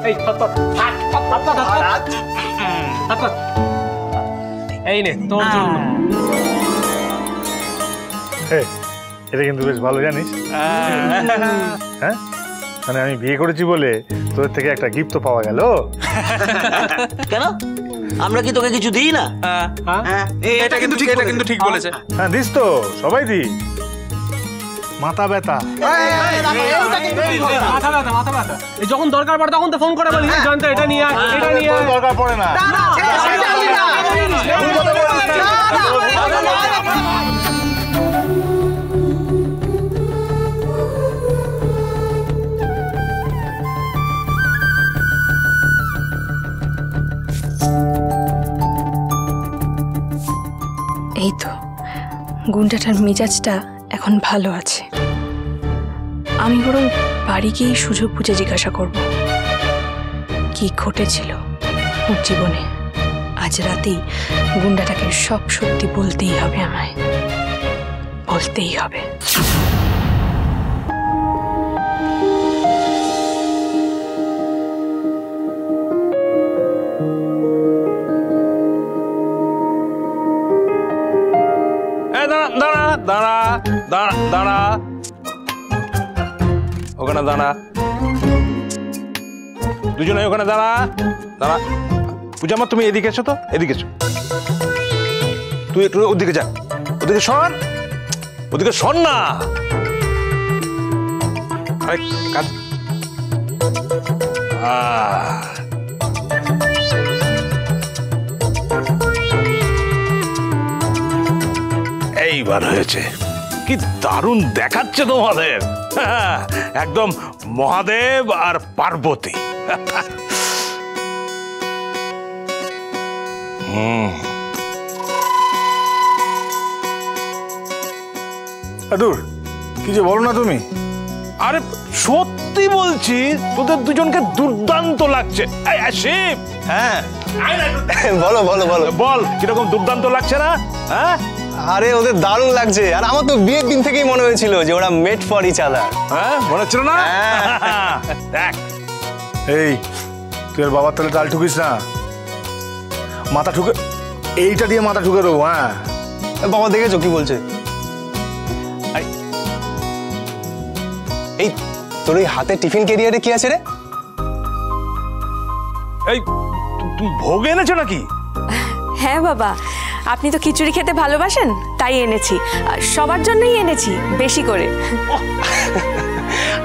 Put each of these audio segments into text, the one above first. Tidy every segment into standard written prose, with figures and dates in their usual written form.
এই এই নে তোর জন্য। এটা কিন্তু বেশ ভালো জানিস। হ্যাঁ মানে আমি বিয়ে করেছি বলে তোর থেকে একটা গিফট তো পাওয়া গেল। কেন আমরা কি তোকে কিছু দিই না? এটা কিন্তু ঠিক বলেছে। হ্যাঁ দিস তো, সবাই দি। মাথা ব্যথা, মাথা ব্যথা যখন দরকার পড়ে তখন তো ফোন করে বলি জানতে এটা নিয়ে দরকার পড়ে না। এই তো গুন্ডাটার মেজাজটা এখন ভালো আছে। আমি বরং বাড়ি গিয়েই সুযোগ বুঝে জিজ্ঞাসা করব কি ঘটেছিল ওর জীবনে। আজ রাতেই গুন্ডাটাকে সব সত্যি বলতেই হবে, আমায় বলতেই হবে। দাঁড়া দাঁড়া দাঁড়া দাঁড়া, ওখানে দাঁড়া, দুজনে ওখানে দাঁড়া দাঁড়া। পূজামা তুমি এদিকে এসো তো, এদিকে এসো। তুই একটু ওদিকে যা, ওদিকে সর, ওদিকে সর না। আরে কাজ এইবার হয়েছে। কি দারুণ দেখাচ্ছে তোমাদের, একদম মহাদেব আর পার্বতী। দূর কি যে বলো না তুমি। আরে সত্যি বলছি, তোদের দুজনকে দুর্দান্ত লাগছে। শিব, হ্যাঁ বলো বলো বলো, বল কিরকম দুর্দান্ত লাগছে না? হ্যাঁ আরে ওদের দারুণ লাগছে। আর আমার তো বিয়ের দিন থেকেই মনে হয়েছিল যে ওরা মেড ফর ইচ আদার। হ্যাঁ মনে হচ্ছিল না? দেখ এই তুই আর বাবার তাহলে ডাল ঠুকিস না, মাথা ঠুকে এইটা দিয়ে মাথা ঠুকে দেবো। হ্যাঁ বাবা দেখেছো কি বলছে? এই তোর এই হাতে টিফিন ক্যারিয়ারে কি আছে রে? এই তুমি ভোগ এনেছো নাকি? হ্যাঁ বাবা, আপনি তো খিচুড়ি খেতে ভালোবাসেন তাই এনেছি, সবার জন্যই এনেছি বেশি করে।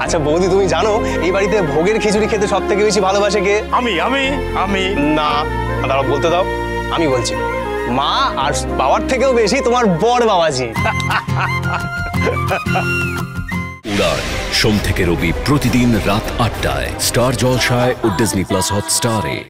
আচ্ছা বৌদি তুমি জানো এই বাড়িতে ভোগের খিচুড়ি খেতে সব থেকে বেশি ভালোবাসে কে? আমি আমি আমি না দাঁড়াও বলতে দাও, আমি বলছি মা আর বাবার থেকেও বেশি তোমার বড় বাবাজি। উড়ান সোম থেকে রবি প্রতিদিন রাত ৮টায় স্টার জলসায় ও ডিজনি প্লাস হটস্টারে।